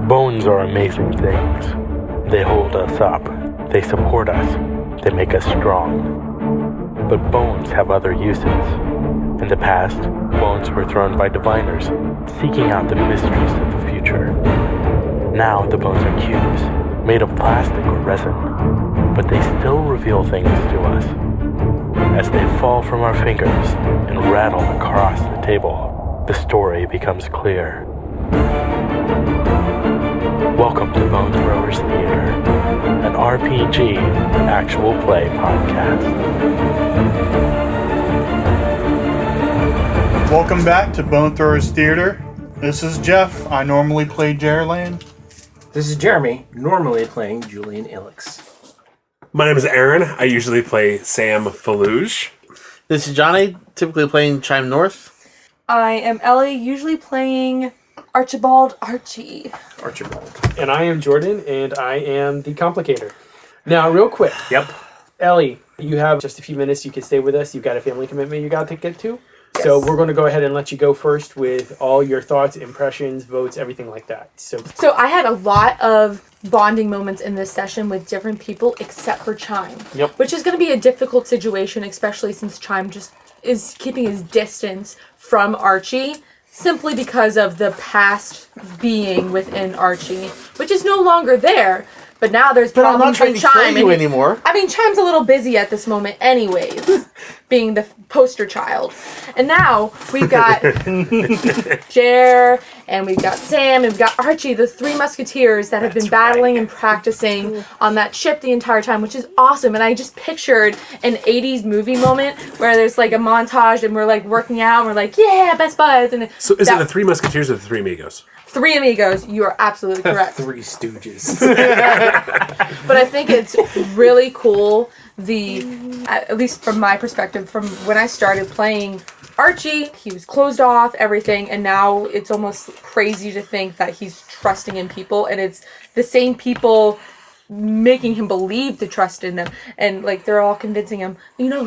Bones are amazing things. They hold us up. They support us. They make us strong. But bones have other uses. In the past, bones were thrown by diviners, seeking out the mysteries of the future. Now the bones are cubes, made of plastic or resin, but they still reveal things to us. As they fall from our fingers and rattle across the table, the story becomes clear. Welcome to Bone Throwers Theater, an RPG actual play podcast. Welcome back to Bone Throwers Theater. This is Jeff. I normally play Jerland. This is Jeremy, normally playing Julian Ilix. My name is Aaron. I usually play Sam Faluge. This is Johnny, typically playing Chime North. I am Ellie, usually playing Archibald Archie. Archibald. And I am Jordan, and I am the Complicator. Now, real quick. Yep. Ellie, you have just a few minutes. You can stay with us. You've got a family commitment you got to get to. Yes. So we're going to go ahead and let you go first with all your thoughts, impressions, votes, everything like that. So I had a lot of bonding moments in this session with different people except for Chime. Yep. Which is going to be a difficult situation, especially since Chime just is keeping his distance from Archie simply because of the past being within Archie, which is no longer there. But now there's problems I'm not trying with to Chime. kill you anymore. I mean, Chime's a little busy at this moment anyways, being the poster child. And now we've got Jer, and we've got Sam, and we've got Archie, the three musketeers that have been battling and practicing on that ship the entire time, which is awesome. And I just pictured an 80s movie moment where there's like a montage and we're like working out and we're like, yeah, best buds. And So is it the Three Musketeers or the Three Amigos? Three Amigos, you are absolutely correct. Three Stooges. But I think it's really cool, at least from my perspective, from when I started playing Archie, he was closed off, everything, and now it's almost crazy to think that he's trusting in people, and it's the same people making him believe to trust in them, and like they're all convincing him,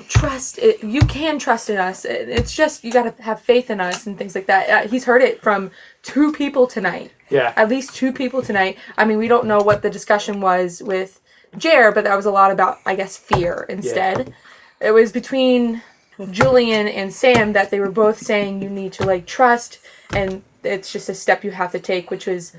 trust it, you can trust in us, it's just you gotta have faith in us and things like that. He's heard it from two people tonight. Yeah, at least two people tonight. I mean, we don't know what the discussion was with Jer, but that was a lot about, I guess, fear instead. It was between Julian and Sam that they were both saying you need to like trust, and it's just a step you have to take, which was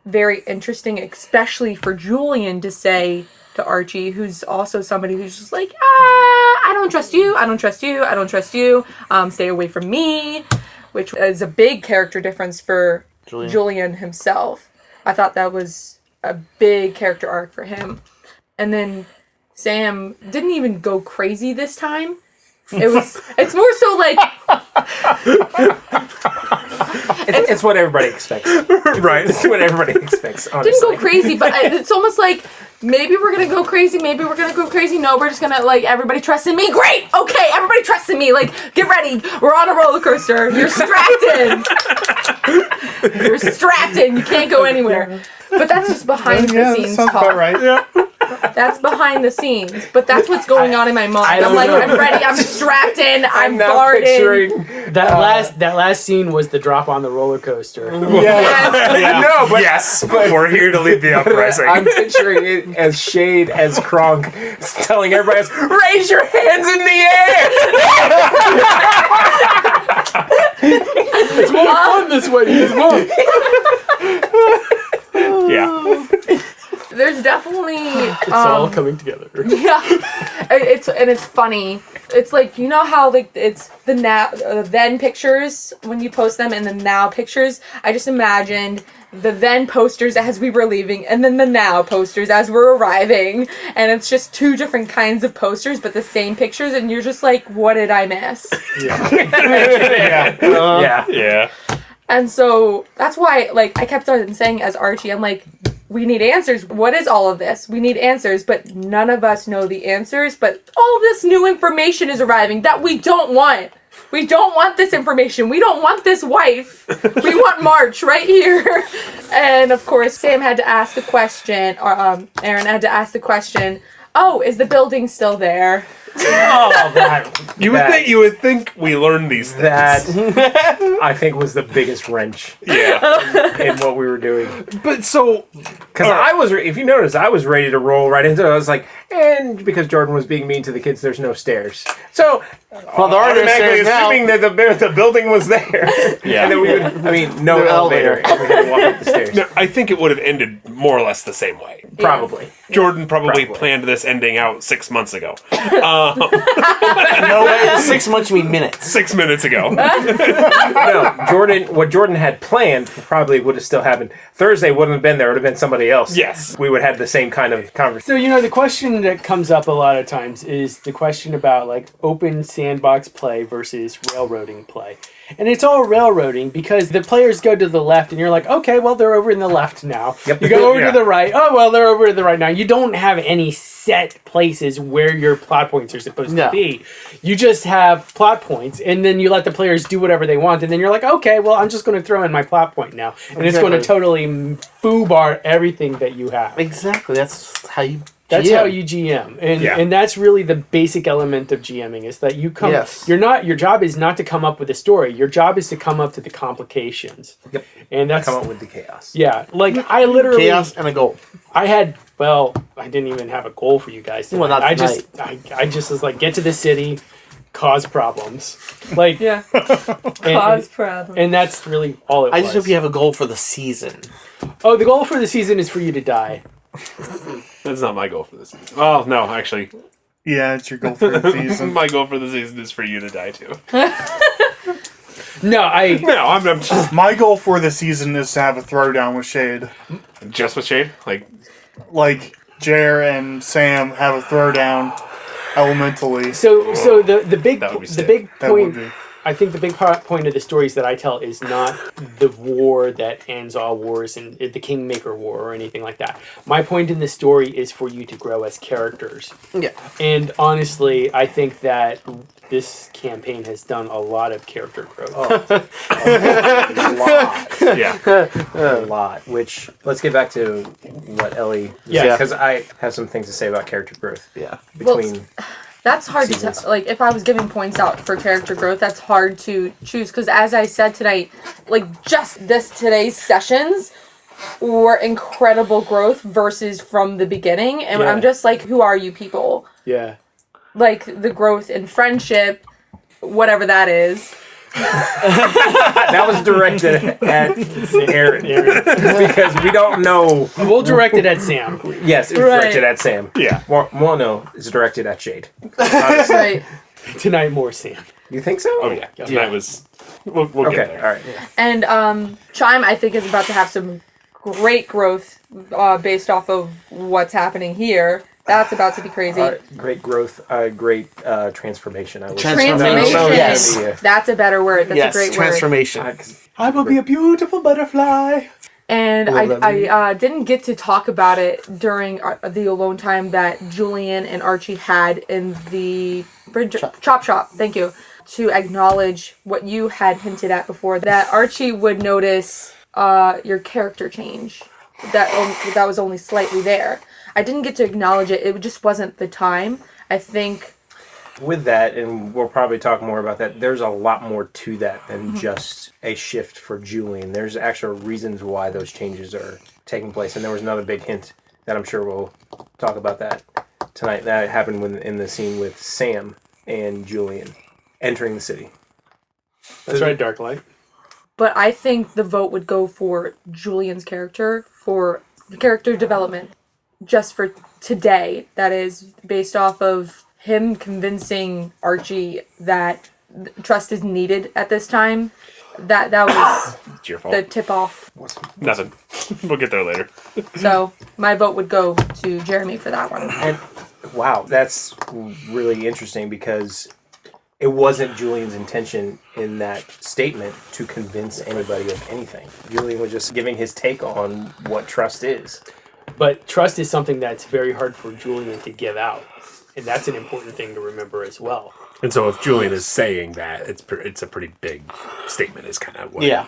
very interesting, especially for Julian to say to Archie, who's also somebody who's just like, I don't trust you, I don't trust you, I don't trust you, stay away from me, which is a big character difference for Julian himself. I thought that was a big character arc for him. And then Sam didn't even go crazy this time. It's more so like it's what everybody expects. Right. It's what everybody expects, honestly. Didn't go crazy, but it's almost like maybe we're gonna go crazy, maybe we're gonna go crazy. No, we're just gonna like everybody trusts in me. Great, okay, everybody trusts in me. Like, get ready, we're on a roller coaster. You're strapped in. You're strapped in. You can't go anywhere. But that's just behind the scenes sounds talk. about right. Yeah. That's behind the scenes, but that's what's going on in my mind. I'm like, I'm ready. I'm strapped in. I'm now barred in. picturing that last scene was the drop on the roller coaster. Yeah. No, but Yes, we're here to lead the uprising. I'm picturing it as Shade as Kronk telling everybody else, raise your hands in the air. It's more fun this way. Yeah. There's definitely It's all coming together. Yeah, it's funny. It's like, you know how like it's the then pictures when you post them and the now pictures. I just imagined the then posters as we were leaving and then the now posters as we're arriving, and it's just two different kinds of posters but the same pictures, and you're just like, what did I miss? Yeah. And so that's why, like, I kept on saying as Archie, I'm like, we need answers. What is all of this? We need answers, but none of us know the answers. But all this new information is arriving that we don't want. We don't want this information. We don't want this wife. We want March right here. And of course, Sam had to ask the question, or Aaron had to ask the question, oh, is the building still there? Oh, that You would think we learned these things. that I think was the biggest wrench Yeah. in what we were doing. But so Because I was, if you notice, I was ready to roll right into it. I was like, and because Jordan was being mean to the kids, there's no stairs. So Well, there are no automatically stairs now. assuming that the building was there. Yeah. And then we would, I mean, no No elevator. elevator. We had to walk up the stairs. no, I think it would have ended more or less the same way. Probably. Jordan probably Probably. planned this ending out 6 months ago. No way. 6 months, you mean minutes. 6 minutes ago. No, what Jordan had planned probably would have still happened. Thursday wouldn't have been there. It would have been somebody else. Yes. We would have the same kind of conversation. So, the question that comes up a lot of times is the question about like open sandbox play versus railroading play. And it's all railroading because the players go to the left and you're like, okay, well, they're over in the left now. Yep. You go over Yeah. to the right. Oh, well, they're over to the right now. You don't have any set places where your plot points are supposed No. to be. You just have plot points and then you let the players do whatever they want. And then you're like, okay, well, I'm just going to throw in my plot point now. And it's going to totally foobar everything that you have. Exactly. That's how you. That's GM. how you GM, and Yeah. and that's really the basic element of GMing is that you come. Yes. You're not. Your job is not to come up with a story. Your job is to come up to the complications. Yep. And that's Come up with the chaos. yeah. Like I literally, chaos and a goal. I had. Well, I didn't even have a goal for you guys. Well, tonight. not I just was like, get to the city, cause problems, like Yeah. and, Cause problem. and that's really all it I was. just hope you have a goal for the season. Oh, the goal for the season is for you to die. That's not my goal for the season. Oh, no, actually. Yeah, it's your goal for the season. My goal for the season is for you to die too. No, No, I'm just, My goal for the season is to have a throwdown with Shade. just with Shade. Like, Jer and Sam have a throwdown elementally. So the big That would be the sick. big That would point. be. I think the big point of the stories that I tell is not the war that ends all wars and the Kingmaker War or anything like that. My point in the story is for you to grow as characters. Yeah. And honestly, I think that this campaign has done a lot of character growth. Yeah. A lot. Which, let's get back to what Ellie Yeah. because I have some things to say about character growth Yeah. between. That's hard to seasons. tell. Like, if I was giving points out for character growth, that's hard to choose. Because as I said tonight, like, just today's sessions were incredible growth versus from the beginning. And Yeah. I'm just like, who are you people? Yeah. Like, the growth in friendship, whatever that is. That was directed at Aaron because we don't know. We'll direct it at Sam. Yes, it's Right. directed at Sam. Yeah. Well, no, it's directed at Shade. Right. Tonight more Sam. You think so? Oh, yeah. That was. We'll Okay. get there. All right. And Chime, I think, is about to have some great growth based off of what's happening here. That's about to be crazy. Great growth. Great transformation. I would say. Transformation. Yes. That's a better word. That's Yes. a great word. Transformation. I will be a beautiful butterfly. And Love that I didn't get to talk about it during the alone time that Julian and Archie had in the chop shop. Thank you. To acknowledge what you had hinted at before, that Archie would notice your character change. That was only slightly there. I didn't get to acknowledge it. It just wasn't the time. I think. With that, and we'll probably talk more about that, there's a lot more to that than just a shift for Julian. There's actual reasons why those changes are taking place. And there was another big hint that I'm sure we'll talk about that tonight. That happened in the scene with Sam and Julian entering the city. That's right, Darklight. But I think the vote would go for Julian's character, for the character development, just for today. That is based off of him convincing Archie that trust is needed at this time. That was It's your fault. the tip off. Nothing. We'll get there later. So my vote would go to Jeremy for that one. And wow, that's really interesting because it wasn't Julian's intention in that statement to convince anybody of anything. Julian was just giving his take on what trust is. But trust is something that's very hard for Julian to give out. And that's an important thing to remember as well. And so if Julian is saying that, it's a pretty big statement is kind of what... Yeah.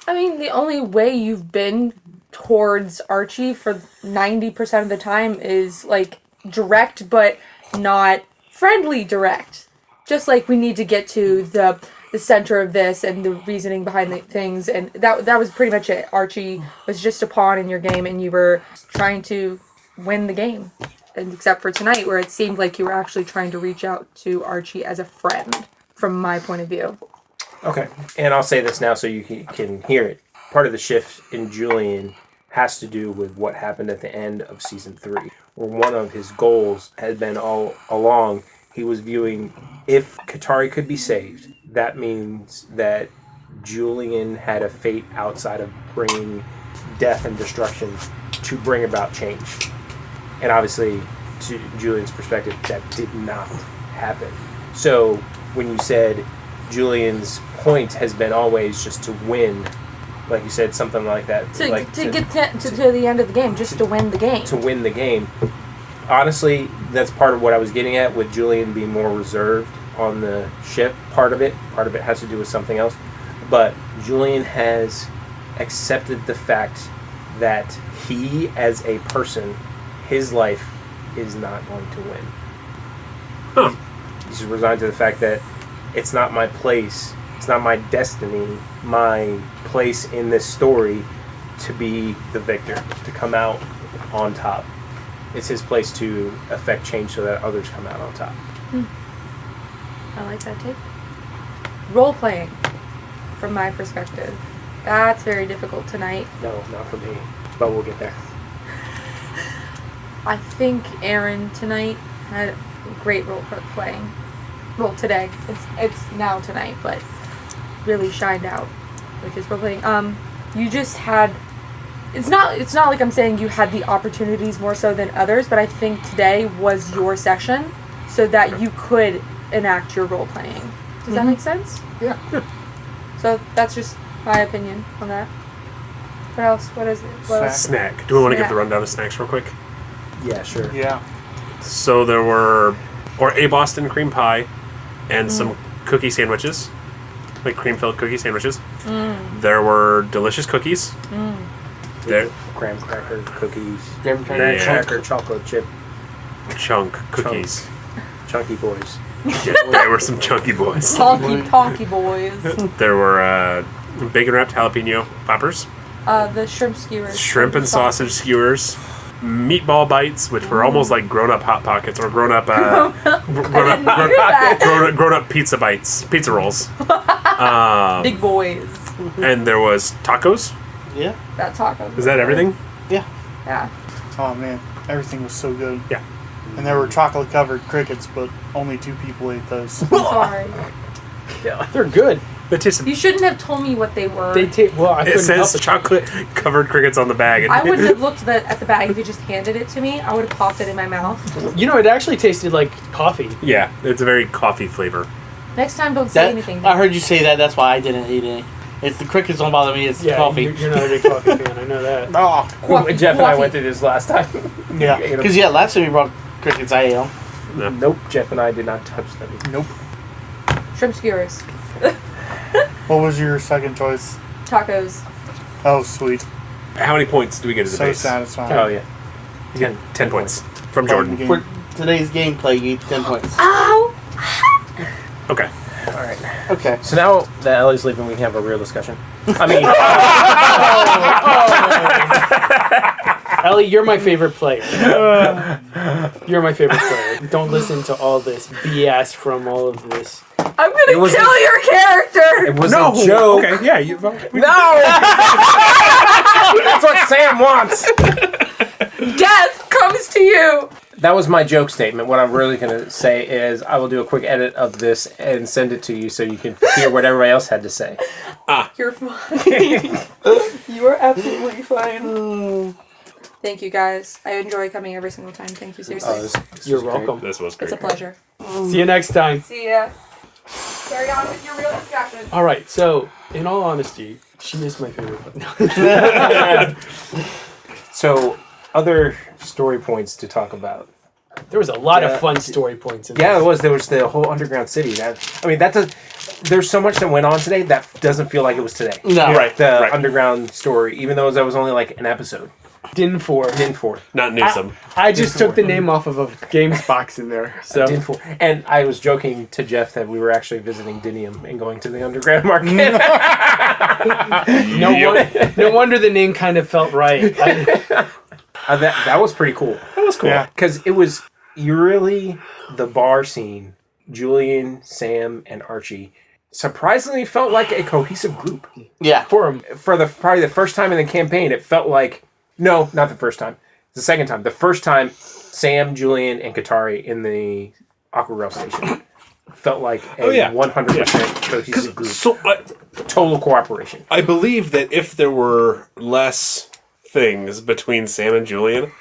I mean, the only way you've been towards Archie for 90% of the time is like direct, but not friendly direct. Just like we need to get to the center of this and the reasoning behind the things, and that was pretty much it. Archie was just a pawn in your game, and you were trying to win the game. And except for tonight, where it seemed like you were actually trying to reach out to Archie as a friend, from my point of view. Okay. And I'll say this now so you can hear it. Part of the shift in Julian has to do with what happened at the end of season 3, where one of his goals had been all along, he was viewing if Katari could be saved, that means that Julian had a fate outside of bringing death and destruction to bring about change. And obviously, to Julian's perspective, that did not happen. So when you said Julian's point has been always just to win, like you said, something like that. To like get to the end of the game, just to win the game. To win the game. Honestly, that's part of what I was getting at with Julian being more reserved on the ship. Part of it has to do with something else. But Julian has accepted the fact that he, as a person, his life is not going to win. Huh. He's resigned to the fact that it's not my place, it's not my destiny, my place in this story to be the victor, to come out on top. It's his place to affect change so that others come out on top. I like that take. Role playing, from my perspective, that's very difficult tonight. No, not for me, but we'll get there. I think Aaron tonight had great role playing. Well, today it's now tonight, but really shined out with his role playing. You just had. It's not like I'm saying you had the opportunities more so than others, but I think today was your session so that you could enact your role playing. Does that make sense? Yeah. So that's just my opinion on that. What else? What is it? What else? Snack. Do we want to give Snack. the rundown of snacks real quick? Yeah, sure. Yeah. So there were, a Boston cream pie, and some cookie sandwiches, like cream-filled cookie sandwiches. There were delicious cookies. There, Graham cracker cookies, Graham cracker, cracker chocolate chip, chunk cookies. chunky boys. Yeah, there were some chunky boys. Tonky boys. There were bacon-wrapped jalapeno poppers, The shrimp skewers. shrimp and sausage skewers, meatball bites, which were almost like grown-up Hot Pockets or grown-up grown-up pizza bites, pizza rolls. Big boys. And there was tacos. Yeah. That taco. Is that everything? Yeah. Yeah. Oh man, everything was so good. Yeah. And there were chocolate covered crickets, but only 2 people ate those. I'm sorry. They're good. That tasted. You shouldn't have told me what they were. Well, I It couldn't help says it. chocolate covered crickets on the bag. And I wouldn't have looked at the bag if you just handed it to me. I would have popped it in my mouth. You know, it actually tasted like coffee. Yeah, it's a very coffee flavor. Next time, don't say That, anything. I heard you say that. That's why I didn't eat any. It's the crickets don't bother me. It's the coffee. You're not a big coffee fan. I know that. Oh, Coffee, Jeff and I coffee. went through this last time. yeah. Ate 'em. Because last time you brought crickets, I ate them. Nope, Jeff and I did not touch them. Nope. Shrimp skewers. What was your second choice? Tacos. Oh, sweet. How many points do we get as a So base? satisfying. Oh yeah. You get 10 points from Playing the Jordan. game. For today's gameplay, you eat 10 points. Ow! Okay. All right. Okay. So now that Ellie's leaving, we can have a real discussion. I mean, Ellie, you're my favorite player. You're my favorite player. Don't listen to all this BS from all of this. I'm gonna was kill your character! it was a joke. Okay, yeah. You, No! That's what Sam wants. Death comes to you! That was my joke statement. What I'm really going to say is I will do a quick edit of this and send it to you so you can hear what everybody else had to say. You're fine. You are absolutely fine. Thank you guys. I enjoy coming every single time. Thank you, seriously. You're welcome. this was great. It's a pleasure. See you next time. See ya. Carry on with your real discussion. All right. So, in all honesty, she is my favorite player. So, other story points to talk about. There was a lot Yeah. of fun story points in Yeah, this. it was. There was the whole underground city. There's so much that went on today that doesn't feel like it was today. No. Right. The right. underground story, even though that was only like an episode. Dinfor. Dinfor. Not Newsom. I just took the name off of a games box in there. So Dinfor. And I was joking to Jeff that we were actually visiting Dinium and going to the underground market. no wonder the name kind of felt right. That was pretty cool. That was cool. Yeah. Because it was eerily the bar scene. Julian, Sam, and Archie surprisingly felt like a cohesive group. Yeah. For him. For probably the first time in the campaign, it felt like... No, not the first time. The second time. The first time, Sam, Julian, and Katari in the Aqua Rail station felt like a 100% cohesive group. So Total cooperation. I believe that if there were less things between Sam and Julian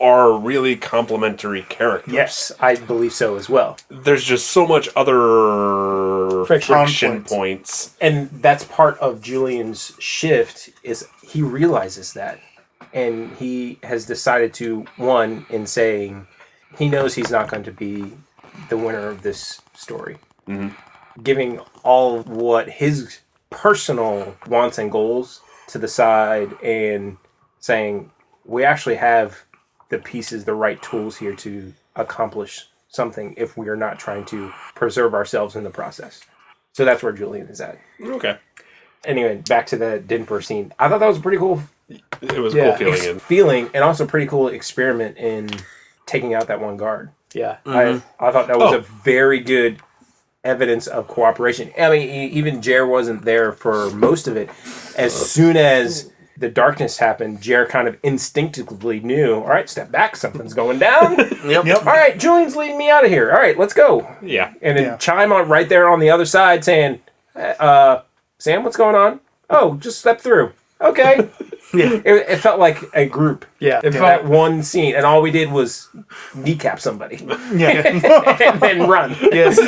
are really complementary characters. Yes, I believe so as well. There's just so much other friction points. And that's part of Julian's shift is he realizes that. And he has decided to, one, in saying he knows he's not going to be the winner of this story. Mm-hmm. Giving all of what his personal wants and goals to the side and saying, we actually have the pieces, the right tools here to accomplish something if we are not trying to preserve ourselves in the process. So that's where Julian is at. Okay. Anyway, back to the Dinfor scene. I thought that was a pretty cool It was a cool feeling and also a pretty cool experiment in taking out that one guard. Yeah. I thought that was a very good evidence of cooperation. I mean, even Jer wasn't there for most of it. As soon as the darkness happened, Jer kind of instinctively knew, all right, step back, something's going down. Yep. All right, Julian's leading me out of here. All right, let's go. Yeah. And then chime on right there on the other side saying, Sam, what's going on? Oh, just step through. Okay. It felt like a group. Yeah. It felt one scene, and all we did was kneecap somebody Yeah. and then run. Yes.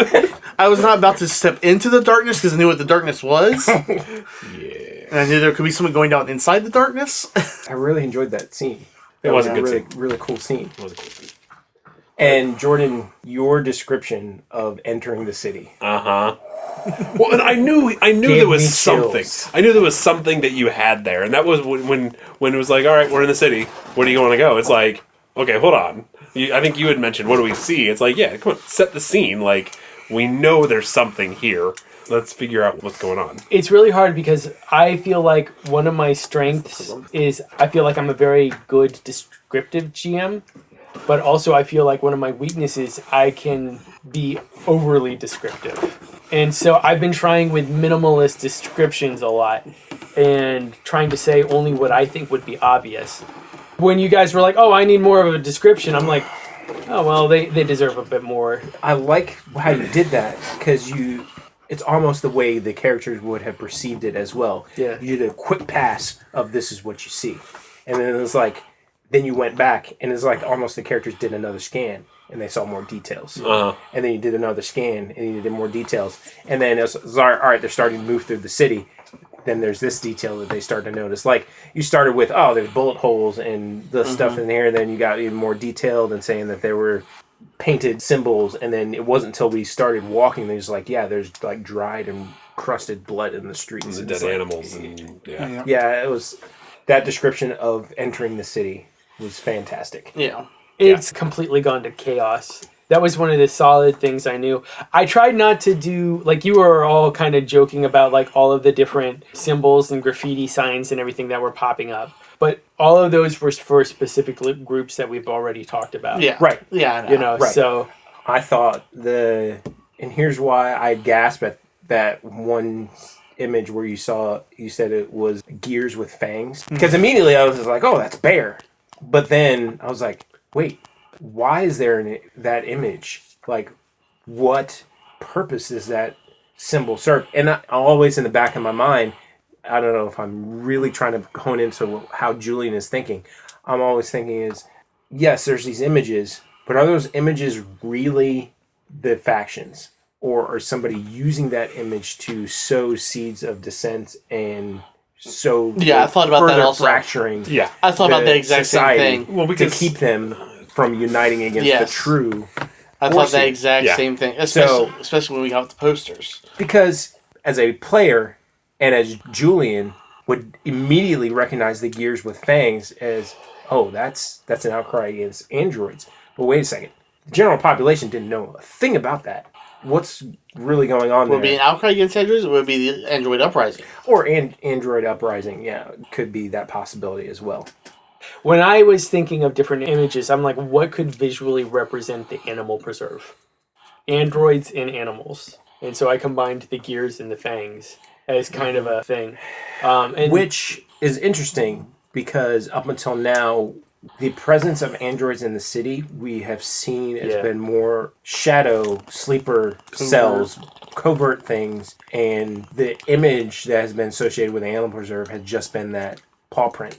I was not about to step into the darkness because I knew what the darkness was. And I knew there could be something going down inside the darkness. I really enjoyed that scene. It was a good really, scene. really cool scene. It was a cool scene. And Jordan, your description of entering the city. Uh-huh. Well, and I knew Gave there was me something. chills. I knew there was something that you had there, and that was when it was like, all right, we're in the city. Where do you want to go? It's like, okay, hold on. I think you had mentioned, what do we see? It's like, yeah, come on, set the scene. Like, we know there's something here. Let's figure out what's going on. It's really hard because I feel like one of my strengths is I feel like I'm a very good descriptive GM, but also I feel like one of my weaknesses, I can be overly descriptive. And so I've been trying with minimalist descriptions a lot and trying to say only what I think would be obvious. When you guys were like, oh, I need more of a description, I'm like, oh, well, they deserve a bit more. I like how you did that because it's almost the way the characters would have perceived it as well. Yeah. You did a quick pass of this is what you see. And then it was like, then you went back and it's like almost the characters did another scan and they saw more details. Uh-huh. And then you did another scan and you did more details. And then it's all right, they're starting to move through the city. Then there's this detail that they start to notice. Like you started with, oh, there's bullet holes and the stuff in here. Then you got even more detailed and saying that there were painted symbols. And then it wasn't until we started walking, there's like, yeah, there's like dried and crusted blood in the streets. And the And dead it's like- animals. And, yeah. Yeah, it was that description of entering the city was fantastic. Yeah. It's completely gone to chaos. That was one of the solid things I knew. I tried not to do, like you were all kind of joking about like all of the different symbols and graffiti signs and everything that were popping up. But all of those were for specific groups that we've already talked about. Yeah. Right. Yeah. I know. You know, Right. so I thought and here's why I gasped at that one image where you said it was gears with fangs. Because immediately I was just like, oh, that's bear. But then I was like, wait, why is there that image? Like, what purpose does that symbol serve? And always in the back of my mind, I don't know if I'm really trying to hone into how Julian is thinking. I'm always thinking is, yes, there's these images, but are those images really the factions? Or are somebody using that image to sow seeds of dissent and sow Yeah, I thought about that further also. fracturing? Yeah. I thought about the exact society same thing. Well, to because keep them from uniting against Yes. the true. I thought forcing. that exact Yeah. same thing. Especially when we got the posters. Because as a player and as Julian, would immediately recognize the gears with fangs as, oh, that's an outcry against androids. But wait a second. The general population didn't know a thing about that. What's really going on Would it there? be an outcry against androids, or would it be the android uprising? Or Android uprising, yeah, could be that possibility as well. When I was thinking of different images, I'm like, what could visually represent the animal preserve? Androids and animals. And so I combined the gears and the fangs as kind of a thing. And Which is interesting because up until now, the presence of androids in the city we have seen has Yeah. been more shadow, sleeper cells, covert things, and the image that has been associated with the animal preserve has just been that paw print.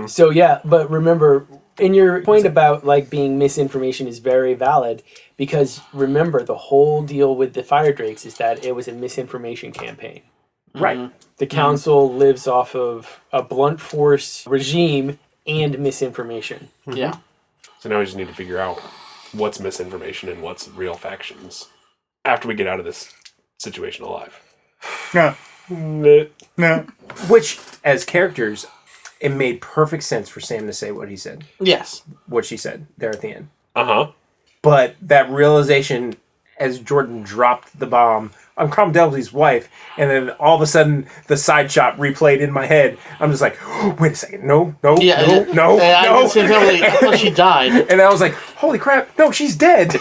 So yeah, but remember, and your point about like being misinformation is very valid, because remember the whole deal with the Fire Drakes is that it was a misinformation campaign. Right. The council lives off of a blunt force regime and misinformation. Yeah. So now we just need to figure out what's misinformation and what's real factions after we get out of this situation alive. No. Meh. No. Which, as characters, it made perfect sense for Sam to say what he said, Yes. what she said there at the end. Uh-huh. But that realization as Jordan dropped the bomb on Crom Delvey's wife, and then all of a sudden the side shot replayed in my head. I'm just like, oh, wait a second, no. Yeah. No. And I was saying, I thought she died. And I was like, holy crap, no, she's dead.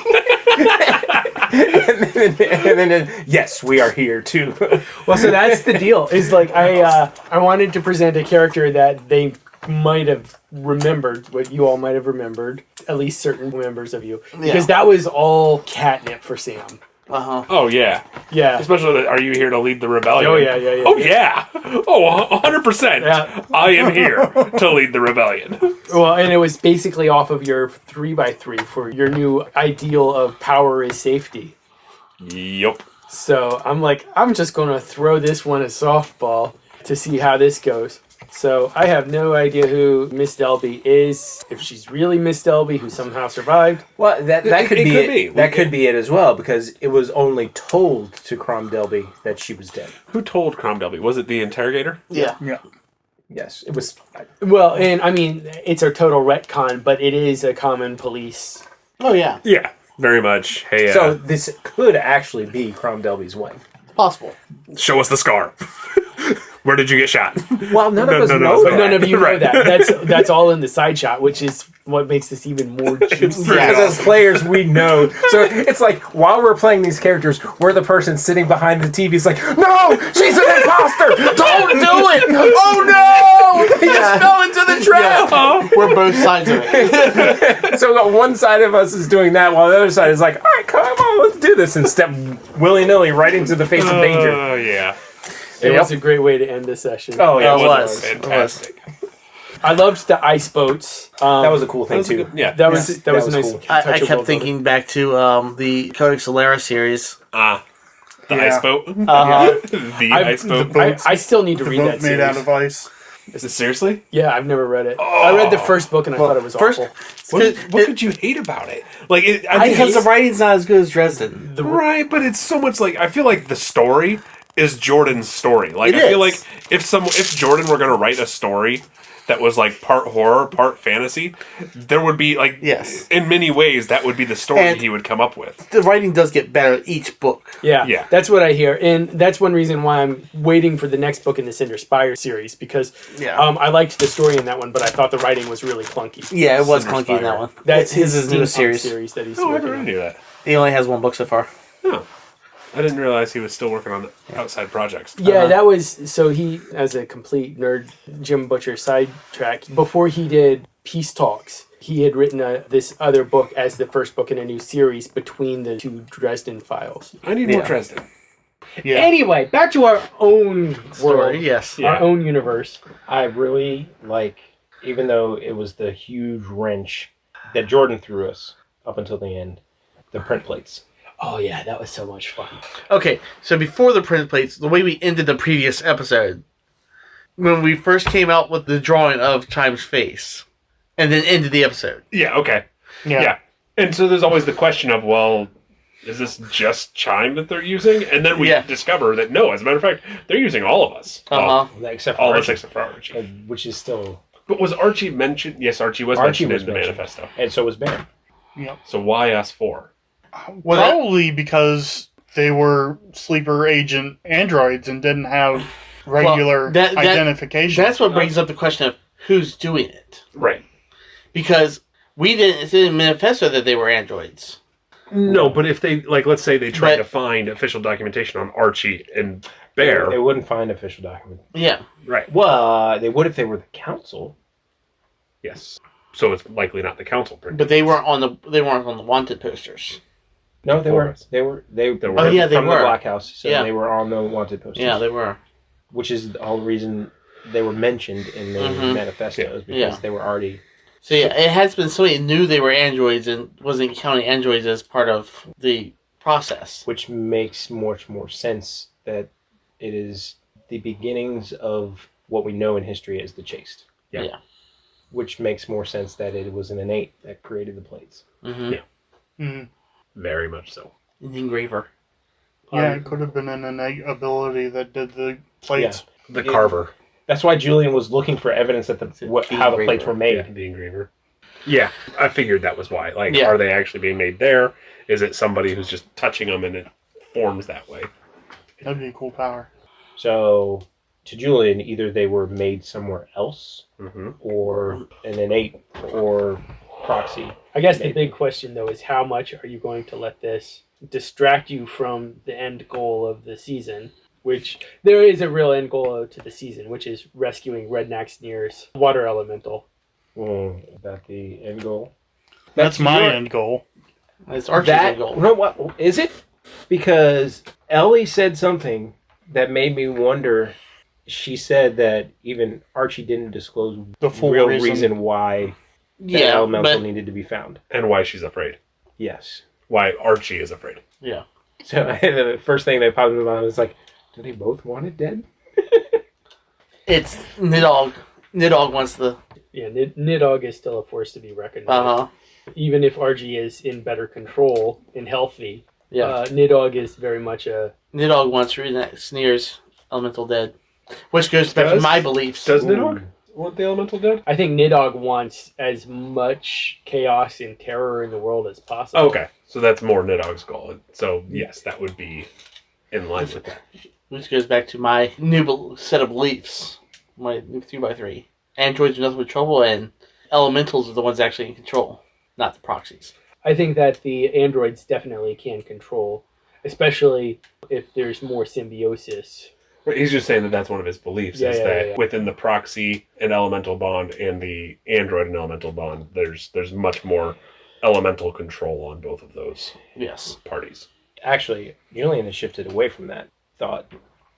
and then, yes, we are here too. Well, so that's the deal. Is like I wanted to present a character that they might have remembered, what you all might have remembered, at least certain members of you, because that was all catnip for Sam. Oh, yeah. Yeah. Especially, are you here to lead the rebellion? Oh, yeah. Oh, yeah. Oh, 100%. Yeah. I am here to lead the rebellion. Well, and it was basically off of your 3x3 for your new ideal of power is safety. Yup. So I'm like, I'm just going to throw this one a softball to see how this goes. So I have no idea who Miss Delby is, if she's really Miss Delby who somehow survived. Well, that could It be could it. be. That could be it as well, because it was only told to Crom Delby that she was dead. Who told Crom Delby? Was it the interrogator? Yeah. Yeah. Yes, it was. Well, and I mean, it's a total retcon, but it is a common police. Oh, yeah. Yeah. Very much. Hey, So this could actually be Crom Delby's wife. Possible. show us the scar. Where did you get shot? Well, none of us know no. that. But none of you know Right. that. That's all in the side shot, which is what makes this even more juicy. Because as players, we know. So it's like, while we're playing these characters, we're the person sitting behind the TV. It's like, no, she's an imposter. Don't do it. Oh, no. He just fell into the trap. We're both sides of it. So one side of us is doing that, while the other side is like, all right, come on, let's do this, and step willy-nilly right into the face of danger. Oh, yeah. It was a great way to end the session. Oh, yeah, It it was. Fantastic. I loved the ice boats. That was a cool thing, too. Yeah. That was that a was nice. cool. I touch of kept world thinking back to the Codex Alera series. The Yeah. ice boat. Uh-huh. The building. ice boat. I still need to The read boat that made series. out of ice. Is it seriously? Yeah, I've never read it. I read the first book and I thought it was first- awful. What could you hate about it? Like, Because the writing's not as good as Dresden. right, but it's so much like I feel like the story is Jordan's story. Like It I feel is. like if Jordan were going to write a story that was like part horror, part fantasy, there would be like Yes. in many ways that would be the story And- he would come up with. The writing does get better each book. Yeah, that's what I hear, and that's one reason why I'm waiting for the next book in the Cinder Spire series because Yeah. I liked the story in that one, but I thought the writing was really clunky. Yeah, it was Cinder clunky in that Spire. one. That's his his new steampunk series. that he's Oh, I working never on. knew that. He only has one book so far. Oh. I didn't realize he was still working on outside projects. Yeah, that was so he, as a complete nerd, Jim Butcher sidetrack. Before he did Peace Talks, he had written this other book as the first book in a new series between the two Dresden files. I need more Dresden. Yeah. Anyway, back to our own Story, world, yes. our own universe. I really like, even though it was the huge wrench that Jordan threw us up until the end, the print plates. Oh yeah, that was so much fun. Okay, so before the print plates, the way we ended the previous episode, when we first came out with the drawing of Chime's face, and then ended the episode. Yeah, okay. Yeah. And so there's always the question of, well, is this just Chime that they're using? And then we Yeah. discover that no, as a matter of fact, they're using all of us. Uh-huh. Except for All of us Archie, except for Archie. which is still, But was Archie mentioned? Yes, Archie was mentioned in the manifesto. and so was Bear. Yep. So why us four? Probably because they were sleeper agent androids and didn't have regular that- identification. That's what brings up the question of who's doing it. Right. Because we didn't see in the manifesto that they were androids. No, but if they let's say they tried But- to find official documentation on Archie and Bear, They wouldn't find official document. Yeah. right? Well, they would if they were the council. Yes. So it's likely not the council. But they weren't on the wanted posters. No, they Four were. of us. They were. They There were were. Oh, yeah, they from were. the Black House, so Yeah. they were on the wanted posters. Yeah, they were. Which is the whole reason they were mentioned in the manifestos because Yeah. they were already. So yeah, it has been somebody knew they were androids and wasn't counting androids as part of the process. Which makes much more sense that it is the beginnings of what we know in history as the Chaste. Yeah. Yeah. Which makes more sense that it was an innate that created the plates. Mm-hmm. Yeah. Mhm. Very much so. The engraver. Yeah, it could have been an innate ability that did the plates. The Yeah. carver. That's why Julian was looking for evidence that how the plates were made. Yeah, the engraver. Yeah, I figured that was why. Like, Yeah. are they actually being made there? Is it somebody who's just touching them and it forms that way? That'd be a cool power. So, to Julian, either they were made somewhere else, Mm-hmm. or an innate, or proxy. I guess the Maybe. big question, though, is how much are you going to let this distract you from the end goal of the season? Which there is a real end goal to the season, which is rescuing Redneck Sneer's water elemental. About the end goal. That's my your- end goal. It's Archie's That, end goal. no, what is it? Because Ellie said something that made me wonder. She said that even Archie didn't disclose The full real reason. reason why that Yeah, elemental but needed to be found. And why she's afraid. Yes. Why Archie is afraid. yeah. So the first thing that popped in my mind was like, do they both want it dead? It's Nidhogg. Nidhogg wants the Yeah, Nidhogg is still a force to be reckoned uh-huh. with. Even if RG is in better control and healthy, Yeah. Nidhogg is very much a... Nidhogg wants Redneck Sneer's elemental dead. Which goes back to Does- my beliefs. Does Nidhogg want the elemental dead? I think Nidhogg wants as much chaos and terror in the world as possible. Oh, okay. So that's more Nidhogg's goal. So, yes, that would be in line with that. Which goes back to my set of beliefs. My 3x3. Androids are nothing but trouble, and elementals are the ones actually in control, not the proxies. I think that the androids definitely can control, especially if there's more symbiosis. But he's just saying that that's one of his beliefs, is that within the proxy and elemental bond and the android and elemental bond, there's much more elemental control on both of those Yes. parties. Actually, Julian has shifted away from that thought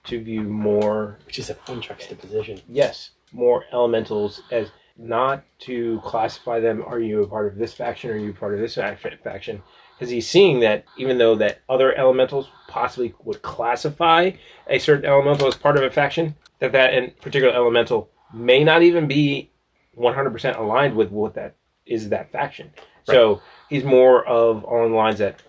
to view more, Which is a fun juxtaposition. yes, more elementals as not to classify them. Are you a part of this faction? Or are you part of this faction? Because he's seeing that even though that other elementals possibly would classify a certain elemental as part of a faction, that in particular elemental may not even be 100% aligned with what that is that faction. Right. So he's more of on the lines that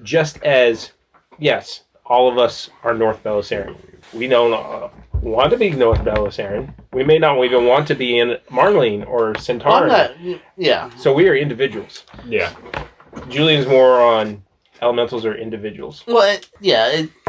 just as, yes, all of us are North Belisarian. We don't want to be North Belisarian. We may not even want to be in Marlene or Centauri. Yeah. So we are individuals. Yeah. Julian's more on elementals are individuals. Well,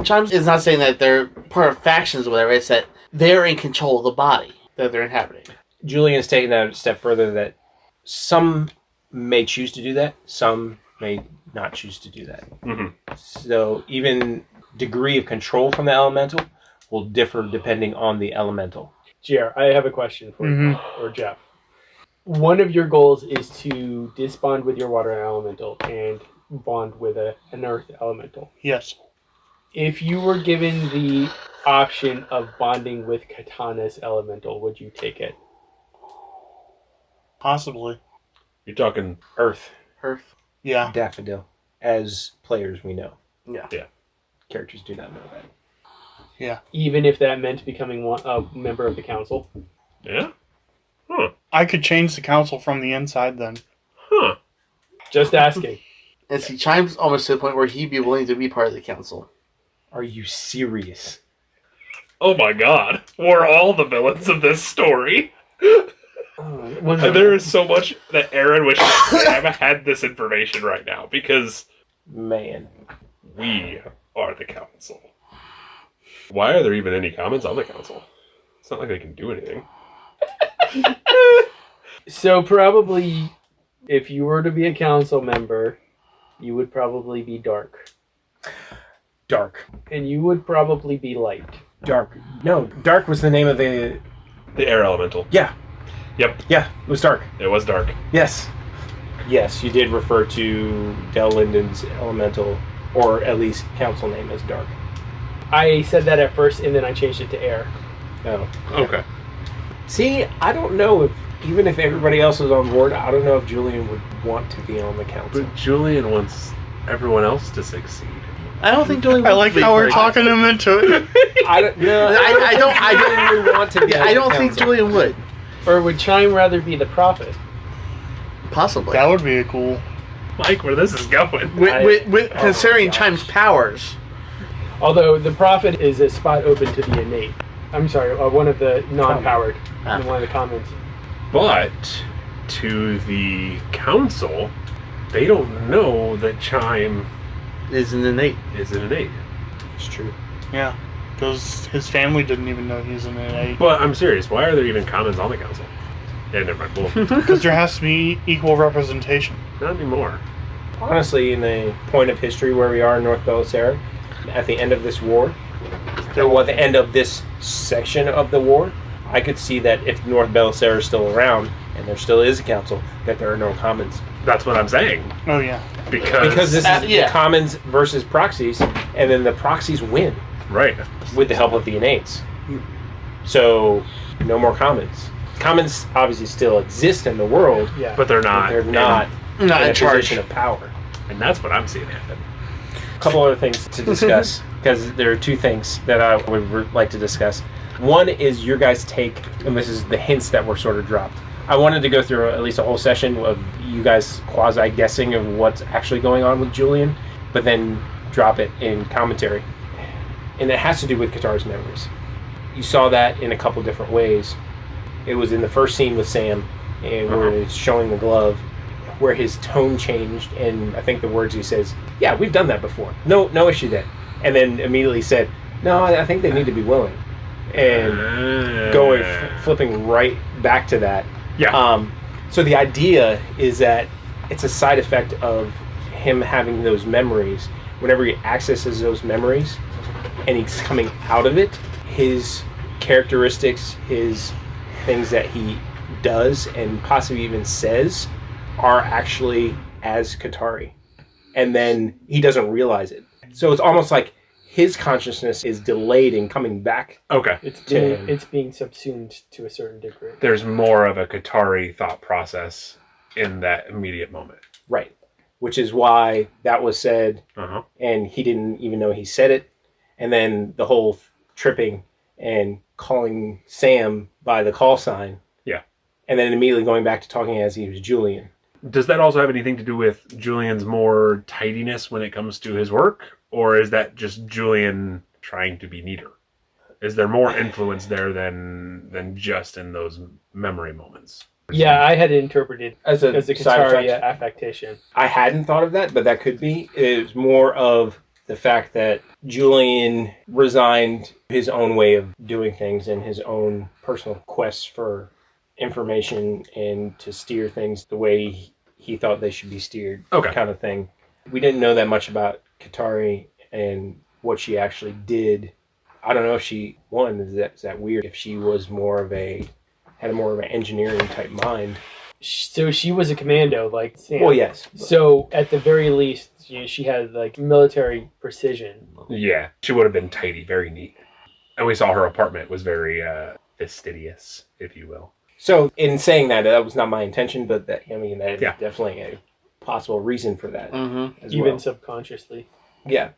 Chimes is not saying that they're part of factions or whatever. It's that they're in control of the body that they're inhabiting. Julian's taking that a step further that some may choose to do that. Some may not choose to do that. Mm-hmm. So even degree of control from the elemental will differ depending on the elemental. JR, I have a question for you, or Jeff. One of your goals is to disbond with your water elemental and bond with an earth elemental. Yes. If you were given the option of bonding with Katana's elemental, would you take it? Possibly. You're talking Earth, Earth. Yeah. Daffodil. As players, we know. Yeah. Yeah. Characters do not know that. Yeah. Even if that meant becoming a member of the council? Yeah? Huh. I could change the council from the inside then. Huh. Just asking. And see, Chime's almost to the point where he'd be willing to be part of the council. Are you serious? Oh my god. We're all the villains of this story. One And there is so much that Aaron wishes Sam had this information right now because Man. we are the council. Why are there even any comments on the council? It's not like they can do anything. So probably, if you were to be a council member, you would probably be dark. Dark. And you would probably be light. Dark. No, Dark was the name of the... The air elemental. Yeah. Yep, Yeah, it was Dark. it was dark. Yes. Yes, you did refer to Del Linden's elemental, or at least council name, as Dark. I said that at first, and then I changed it to air. Oh. Okay. See, I don't know if, even if everybody else was on board, I don't know if Julian would want to be on the council. But Julian wants everyone else to succeed. I don't think Julian. I like how we're talking him into it. I don't know. I don't. I don't even want to be Yeah, on I the don't think council. Julian would. Or would Chime rather be the prophet? Possibly. That would be a cool. Mike, where this is going. With Oh considering my gosh. Chime's powers. Although the prophet is a spot open to the innate. I'm sorry, one of the non-powered. Ah. One of the comments. But to the council, they don't know that Chime Is an innate. is an innate. It's true. Yeah, because his family didn't even know he's an innate. But I'm serious. Why are there even comments on the council? Yeah, never mind. Well, Because there has to be equal representation. not anymore. Honestly, in the point of history where we are in North Belisara, at the end of this war, or at the end of this section of the war, I could see that if North Belisara is still around, and there still is a council, that there are no commons. That's what I'm saying. Oh yeah. Because this is yeah. the commons versus proxies, and then the proxies win Right. with the help of the innates. So, no more commons. Commons obviously still exist in the world, Yeah. But they're but not. they're not Not in in a charge. position of power. And that's what I'm seeing happen. A couple other things to discuss because there are two things that I would like to discuss. One is your guys' take, and this is the hints that were sort of dropped. I wanted to go through at least a whole session of you guys quasi guessing of what's actually going on with Julian, but then drop it in commentary. And it has to do with Katara's memories. You saw that in a couple different ways. It was in the first scene with Sam, and where it's showing the glove, where his tone changed, and I think the words he says, "Yeah, we've done that before. No issue then." And then immediately said, "No, I think they need to be willing." And going flipping right back to that. Yeah. So the idea is that it's a side effect of him having those memories. Whenever he accesses those memories, and he's coming out of it, his characteristics, his things that he does and possibly even says are actually as Katari. And then he doesn't realize it. So it's almost like his consciousness is delayed in coming back. Okay. It's being subsumed to a certain degree. There's more of a Katari thought process in that immediate moment. Right. Which is why that was said, Uh-huh. and he didn't even know he said it. And then the whole tripping and calling Sam by the call sign. Yeah. And then immediately going back to talking as he was Julian. Does that also have anything to do with Julian's more tidiness when it comes to his work? Or is that just Julian trying to be neater? Is there more influence there than just in those memory moments? Yeah, I had it interpreted As a as a side Katari effect. affectation. I hadn't thought of that, but that could be. It was more of the fact that Julian resigned his own way of doing things and his own personal quests for information and to steer things the way he thought they should be steered, Okay. kind of thing. We didn't know that much about Katari and what she actually did. I don't know if she, is that weird? If she was had more of an engineering type mind. So she was a commando, like Sam. Well, yes. So at the very least, she had like military precision. Yeah. She would have been tidy, very neat. And we saw her apartment was very fastidious, if you will. So, in saying that, that was not my intention, but that that is Yeah. definitely a possible reason for that Mm-hmm. as Even well. subconsciously. Yeah.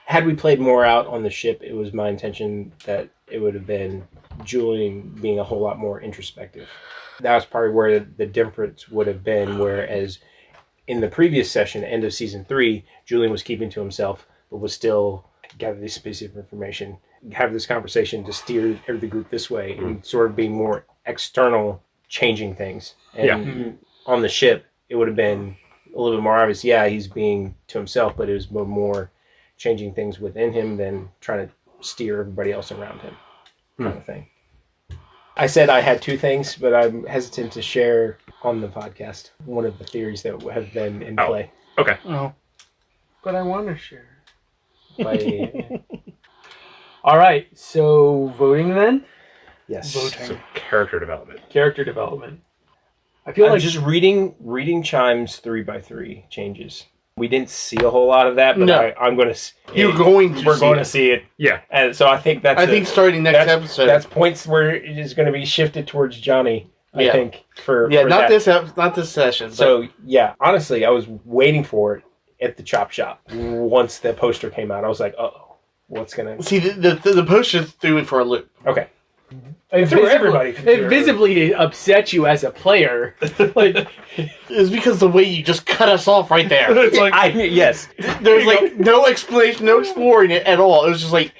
Had we played more out on the ship, it was my intention that it would have been Julian being a whole lot more introspective. That was probably where the difference would have been, whereas in the previous session, end of season 3, Julian was keeping to himself, but was still gather this specific information, have this conversation to steer the group this way, and sort of being more external, changing things. And on the ship, it would have been a little bit more obvious. Yeah, he's being to himself, but it was more changing things within him than trying to steer everybody else around him, kind of thing. I said I had 2 things, but I'm hesitant to share on the podcast one of the theories that have been in play. Okay. Oh. But I want to share. By, All right, so voting then? yes. Voting. Character development. Character development. I feel I'm like just reading Chime's 3x3 changes. We didn't see a whole lot of that, but No. I'm going to. You're going to We're see going it. to see it, Yeah. and so I think that's. I think starting next episode. That's points where it is going to be shifted towards Johnny. I Yeah. think for yeah, for not that. not this session. So yeah, honestly, I was waiting for it at the chop shop once the poster came out. I was like, oh, what's gonna? but, see, the poster threw me for a loop. Okay. it threw everybody it visibly upset you as a player. Like, It's because the way you just cut us off right there. It's like, Yes. There's like no explanation, no exploring it at all. It was just like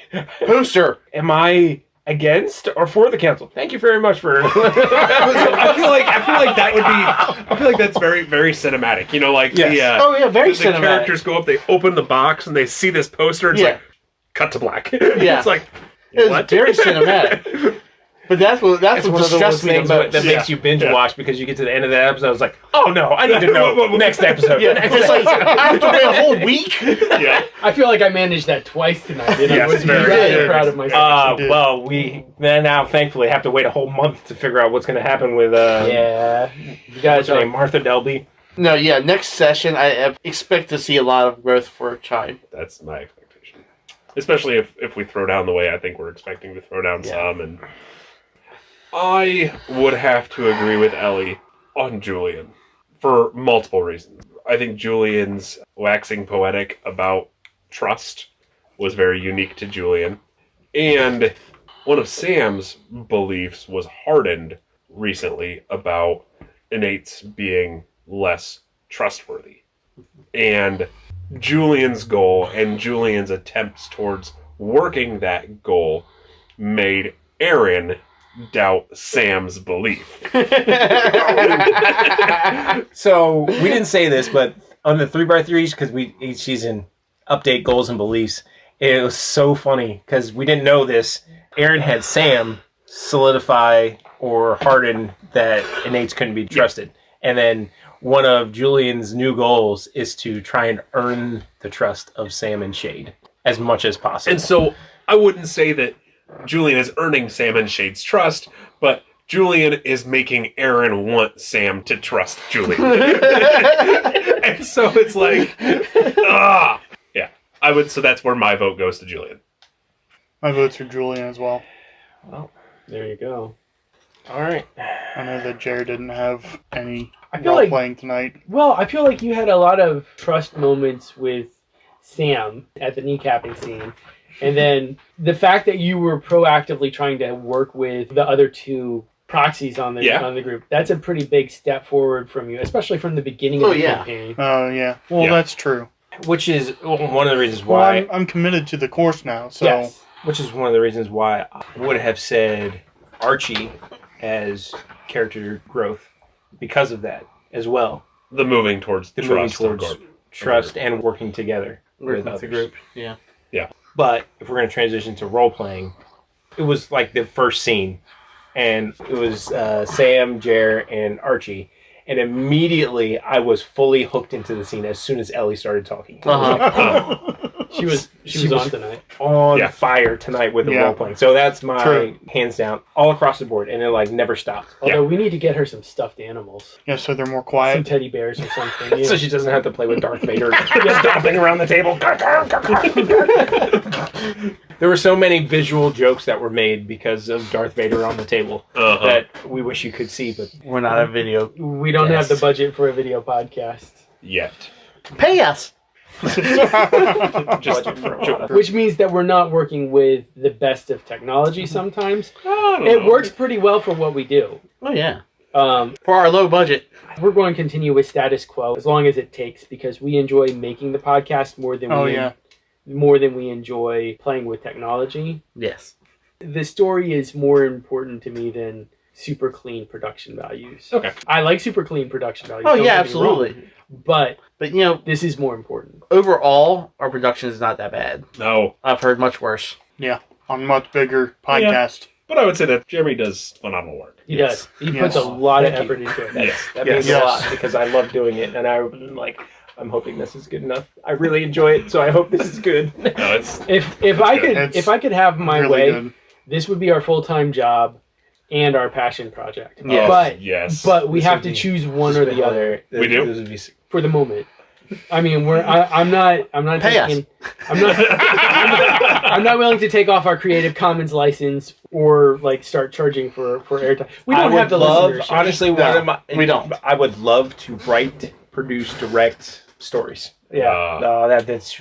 poster. Am I against or for the council? Thank you very much for. I feel like that would be. I feel like that's very, very cinematic. You know, like Yes. Oh yeah, very the cinematic. characters go up, they open the box, and they see this poster. And it's Yeah. like, cut to black. Yeah. It's like, It was what? very cinematic. But that's what It's one of those distressed me the things most. that makes you binge Yeah. watch because you get to the end of the episode. I was like, oh no, I need to know next episode. Yeah, Next it's like episode. I have to wait a whole week. Yeah. I feel like I managed that twice tonight. And I Yes, was very very good. proud of myself. Well, we then now thankfully have to wait a whole month to figure out what's going to happen with Yeah. You what's guys her are name, Martha Delby. No, yeah, next session I expect to see a lot of growth for Chime. That's my expectation. Especially if we throw down the way I think we're expecting to throw down some. And I would have to agree with Ellie on Julian for multiple reasons. I think Julian's waxing poetic about trust was very unique to Julian. And one of Sam's beliefs was hardened recently about innates being less trustworthy. And Julian's goal and Julian's attempts towards working that goal made Aaron doubt Sam's belief. So we didn't say this, but on the 3x3s, because we each season update goals and beliefs, it was so funny because we didn't know this. Aaron had Sam solidify or harden that innates couldn't be trusted. And then one of Julian's new goals is to try and earn the trust of Sam and Shade as much as possible. And so I wouldn't say that Julian is earning Sam and Shade's trust, but Julian is making Aaron want Sam to trust Julian. And so it's like, yeah. I would. So that's where my vote goes to Julian. My vote's for Julian as well. There you go. All right. I know that Jared didn't have any I feel role like playing tonight. Well, I feel like you had a lot of trust moments with Sam at the kneecapping scene. And then the fact that you were proactively trying to work with the other 2 proxies on the group, that's a pretty big step forward from you, especially from the beginning of the campaign. Oh yeah. Well, Yeah. that's true. Which is one of the reasons Well, why. I'm committed to the course now, so Yes. Which is one of the reasons why I would have said Archie as character growth because of that as well. The moving towards The moving trust. towards of trust and working together with With others. the group. Yeah. But if we're going to transition to role playing, it was like the first scene, and it was Sam, Jer, and Archie. And immediately I was fully hooked into the scene as soon as Ellie started talking. She was on tonight. On Yeah. fire tonight with the Yeah. role playing. So that's my True. hands down all across the board, and it like never stopped. Although we need to get her some stuffed animals. yeah, so they're more Some quiet. teddy bears or something. So she doesn't have to play with Darth Vader stomping around the table. There were so many visual jokes that were made because of Darth Vader on the table that we wish you could see, but We're not a video. We don't have Yes. the budget for a video podcast. Yet. Pay us. Just Which means that we're not working with the best of technology sometimes. It works pretty well for what we do. Oh yeah. For our low budget. We're going to continue with status quo as long as it takes because we enjoy making the podcast more than we enjoy playing with technology. Yes. The story is more important to me than super clean production values. Okay. I like super clean production values. Oh, don't yeah, get me wrong, absolutely. but But, you know, this is more important. overall, our production is not that bad. No. I've heard much worse. Yeah, on much bigger podcast. But I would say that Jeremy does phenomenal work. He Yes. does. He Yes. puts a lot of Thank you. effort into it. That Yes. means a lot because I love doing it, and I'm like, I'm hoping this is good enough. I really enjoy it, so I hope this is good. No, it's If I could It's if I could have my really way, good. this would be our full-time job and our passion project. Yes. But yes. but we This have would to be- choose one or the other We do? This would be for the moment. I mean, I'm not Pay us. taking, I'm not willing to take off our Creative Commons license or like start charging for airtime. We don't have the listenership. honestly, No, one of my, we don't. I would love to write, produce, direct stories. Yeah. No, that's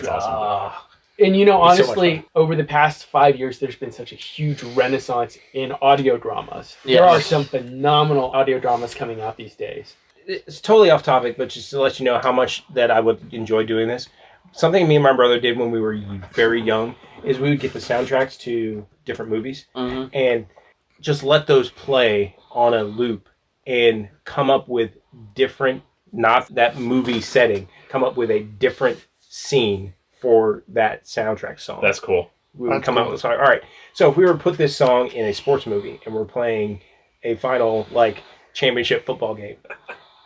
awesome. And you know, It'd be so much honestly, fun. over the past 5 years, there's been such a huge renaissance in audio dramas. Yes. There are some phenomenal audio dramas coming out these days. It's totally off topic, but just to let you know how much that I would enjoy doing this. Something me and my brother did when we were very young is we would get the soundtracks to different movies Mm-hmm. and just let those play on a loop and come up with different, not that movie setting, come up with a different scene for that soundtrack song. That's cool. We would That's come out cool. with a song. All right, so if we were to put this song in a sports movie and we're playing a final like championship football game,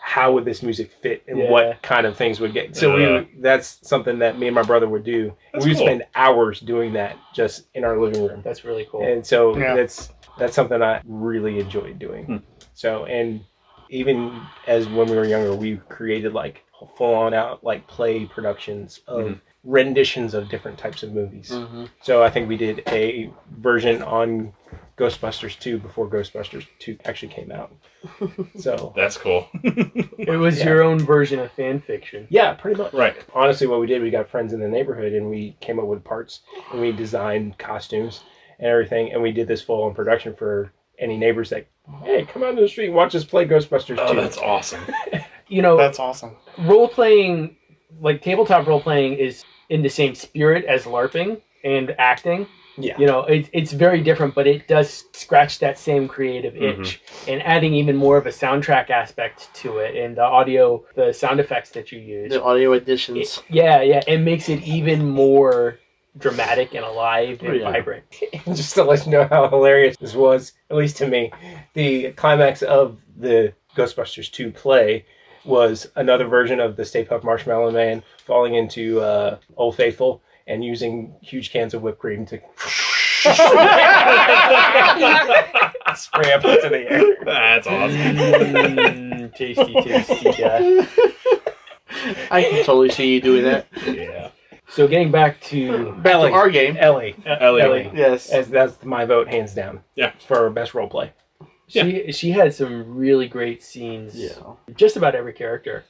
how would this music fit and Yeah. what kind of things would get? So that's something that me and my brother would do. That's We would cool. spend hours doing that just in our living room, That's really cool. and so Yeah. that's something I really enjoyed doing. So and even as when we were younger, we created like full on out like play productions of renditions of different types of movies. Mm-hmm. So I think we did a version on Ghostbusters 2 before Ghostbusters 2 actually came out. So That's cool. It was Yeah. your own version of fan fiction. yeah, pretty much. Right. Honestly, what we did, we got friends in the neighborhood and we came up with parts and we designed costumes and everything, and we did this full on production for any neighbors that, hey, come out in the street and watch us play Ghostbusters 2. Oh, that's awesome. You know, That's awesome. role playing, like tabletop role playing, is in the same spirit as LARPing and acting. Yeah. You know, it's very different, but it does scratch that same creative itch, and adding even more of a soundtrack aspect to it, and the audio, the sound effects that you use. The audio additions. Yeah, it makes it even more dramatic and alive and Yeah. vibrant. Just to let you know how hilarious this was, at least to me, the climax of the Ghostbusters 2 play was another version of the Stay Puft Marshmallow Man falling into Old Faithful and using huge cans of whipped cream to spray up into the air. That's awesome. Tasty, yeah. I can totally see you doing that. Yeah. So getting back to Belly. Our game. Ellie. Ellie. Yes. That's my vote, hands down. Yeah. For best role play. she had some really great scenes. Yeah. Just about every character.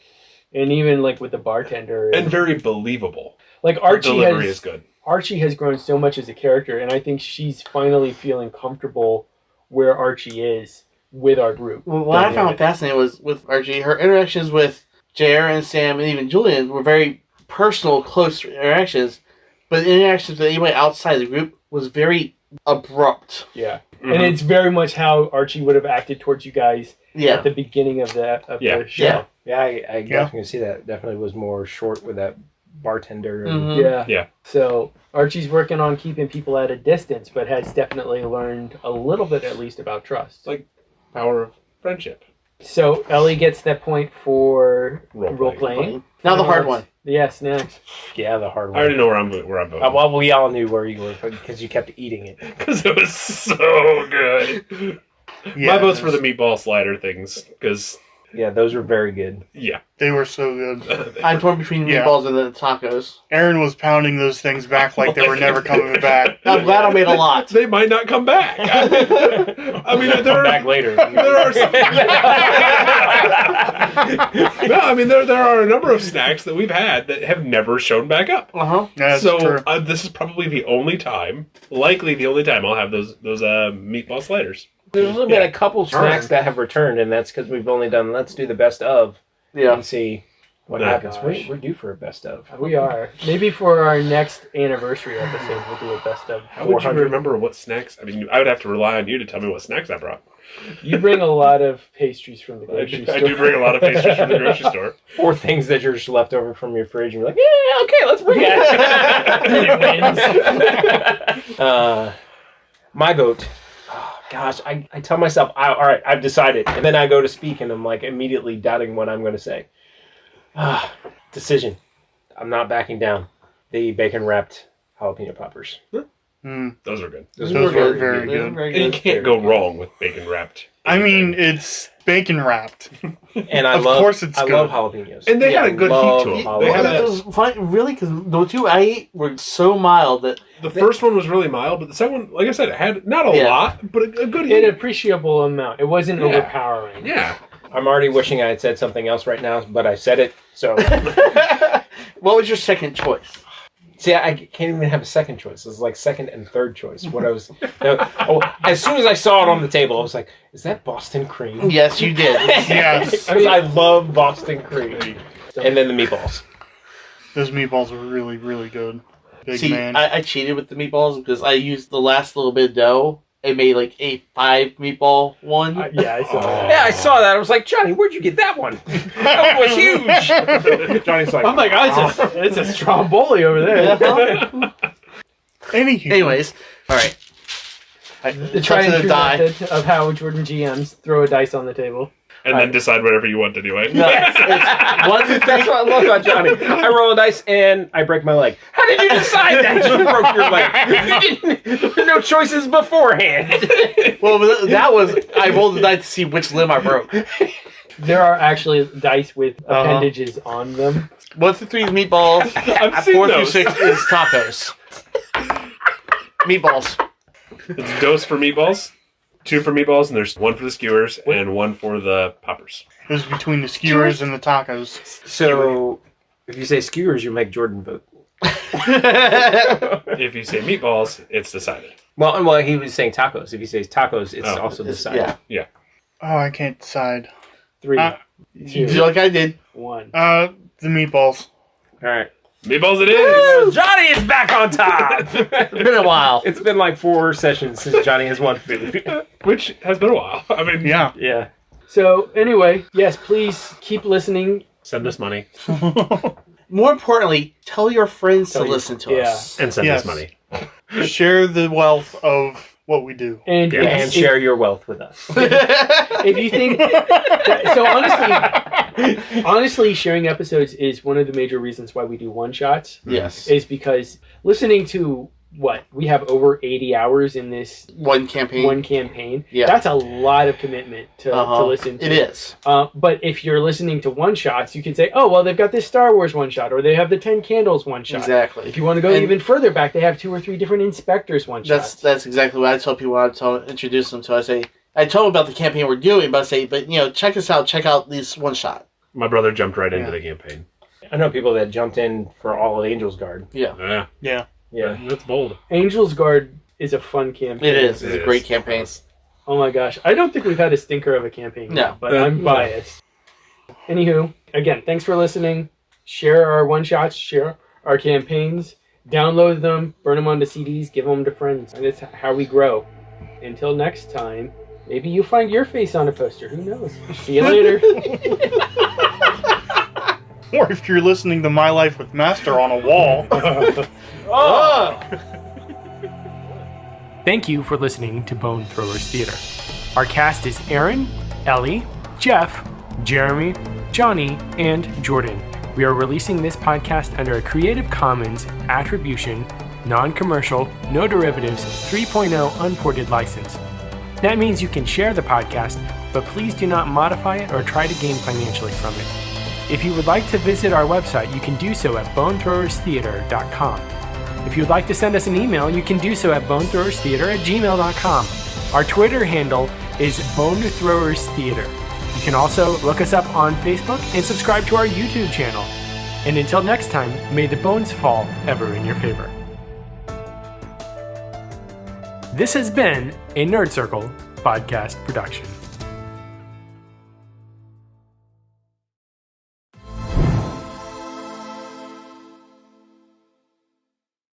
And even like with the bartender. And very believable. like Her Archie delivery has is good. Archie has grown so much as a character, and I think she's finally feeling comfortable where Archie is with our group. Well, what I found fascinating was with Archie, her interactions with JR and Sam and even Julian were very personal, close interactions, but interactions with anybody outside the group was very abrupt. Yeah. And it's very much how Archie would have acted towards you guys Yeah. at the beginning of the Yeah. the show. Yeah. Yeah, I definitely see that. Definitely was more short with that bartender. And Mhm. Yeah. Yeah. So Archie's working on keeping people at a distance, but has definitely learned a little bit at least about trust. Like power of friendship. So Ellie gets that point for Role role playing. playing. Now the hard one. Yeah, snacks. Yeah, the hard I already one. know where I'm voting. Well, we all knew where you were because you kept eating it. Because it was so good. Yeah, My vote's for the those- meatball slider things. Because, Yeah, those were very good. yeah. They were so good. I'm torn between Yeah. meatballs and the tacos. Aaron was pounding those things back like they were never coming back. I'm glad I made a lot. They might not come back. I mean, there Come are, back later. there are some. No, I mean, there are a number of snacks that we've had that have never shown back up. Uh-huh. That's So true. this is probably the only time, likely the only time, I'll have those meatball sliders. There's been a couple snacks that have returned, and that's because we've only done let's do the best of Yeah. and see what Oh, happens. gosh. We're due for a best of. We are. Maybe for our next anniversary episode, we'll do a best of How would you 400. remember what snacks? I mean, I would have to rely on you to tell me what snacks I brought. You bring a lot of pastries from the I grocery do, store. I do bring a lot of pastries from the grocery store. Or things that are just left over from your fridge, and you're like, yeah, okay, let's bring it. My goat. Oh, gosh, I tell myself, all right, I've decided, and then I go to speak, and I'm like immediately doubting what I'm going to say. Decision. I'm not backing down. The bacon wrapped jalapeno poppers. Those are good. Those were good. very Those were good. very And you good. can't go wrong with bacon wrapped. I mean, it's bacon wrapped. And I Of love, course it's I good. love jalapenos. And they had a good love heat to them. jalapenos. They had Well, it was fine, really, because the two I ate were so mild that The first one was really mild, but the second one, like I said, it had not a Yeah. lot, but a good An heat. appreciable amount. It wasn't Yeah. overpowering. Yeah. I'm already wishing I had said something else right now, but I said it. So, What was your second choice? see, I can't even have a second choice. It's like second and third choice. What I was, as soon as I saw it on the table, I was like, "Is that Boston cream?" Yes, you did. Yes. Because I love Boston cream. And then the meatballs. Those meatballs were really, really good. Big See, man. I cheated with the meatballs because I used the last little bit of dough and made like a 5 meatball one. Yeah, I saw that. Yeah, I saw that. I was like, Johnny, where'd you get that one? That one was huge. Johnny's like, I'm like, it's a Stromboli over there. Anywho. Anyways, all right. The tried and true method of how Jordan GMs throw a dice on the table. And then decide whatever you want anyway. No, it's 1 to 3. That's what I love about Johnny. I roll a dice and I break my leg. How did you decide that you broke your leg? There were no choices beforehand. Well, that was I rolled the dice to see which limb I broke. There are actually dice with appendages on them. 1 through 3 is meatballs. I've seen 4 through those. 6 is tacos. Meatballs. It's dose for meatballs, 2 for meatballs, and there's 1 for the skewers and 1 for the poppers. It was between the skewers and the tacos. So, if you say skewers, you make Jordan vote. If you say meatballs, it's decided. Well, he was saying tacos. If he says tacos, it's also decided. Yeah. Oh, I can't decide. 3, You did like I did. 1. The meatballs. All right. Meatballs it is! Johnny is back on top! It's been a while. It's been like 4 sessions since Johnny has won food. Which has been a while. I mean, Yeah. Yeah. So, anyway, yes, please keep listening. send us money. More importantly, tell your friends to Tell your- listen to yeah. us. And send Yes. us money. Share the wealth of what we do. And, Yeah, And share your wealth with us. if you think so, honestly, sharing episodes is one of the major reasons why we do one shots. Yes. Is because listening to what we have over 80 hours in this One campaign. one campaign. Yeah. That's a lot of commitment to listen to. It is. But if you're listening to one shots, you can say, oh, well, they've got this Star Wars one shot, or they have the 10 Candles one shot. Exactly. If you want to go And- even further back, they have 2 or 3 different Inspectors one shots. That's exactly what I tell people when I introduce them to. I told them about the campaign we're doing, but I say, check us out. Check out this one shot. My brother jumped right into the campaign. I know people that jumped in for all of Angel's Guard. Yeah, Yeah. Yeah. Yeah. That's bold. Angel's Guard is a fun campaign. it is. It's It a great is. campaign. Oh my gosh. I don't think we've had a stinker of a campaign No. yet, but I'm biased. Anywho, again, thanks for listening. Share our one shots, share our campaigns, download them, burn them onto CDs, give them to friends. And that's how we grow. Until next time, maybe you find your face on a poster. Who knows? See you later. Or if you're listening to My Life with Master on a wall. Thank you for listening to Bone Throwers Theater. Our cast is Aaron, Ellie, Jeff, Jeremy, Johnny, and Jordan. We are releasing this podcast under a Creative Commons Attribution, Non-Commercial, No Derivatives 3.0 Unported license. That means you can share the podcast, but please do not modify it or try to gain financially from it. If you would like to visit our website, you can do so at bonethrowerstheater.com. If you would like to send us an email, you can do so at bonethrowerstheater@gmail.com. Our Twitter handle is bonethrowerstheater. You can also look us up on Facebook and subscribe to our YouTube channel. And until next time, may the bones fall ever in your favor. This has been a Nerd Circle Podcast production.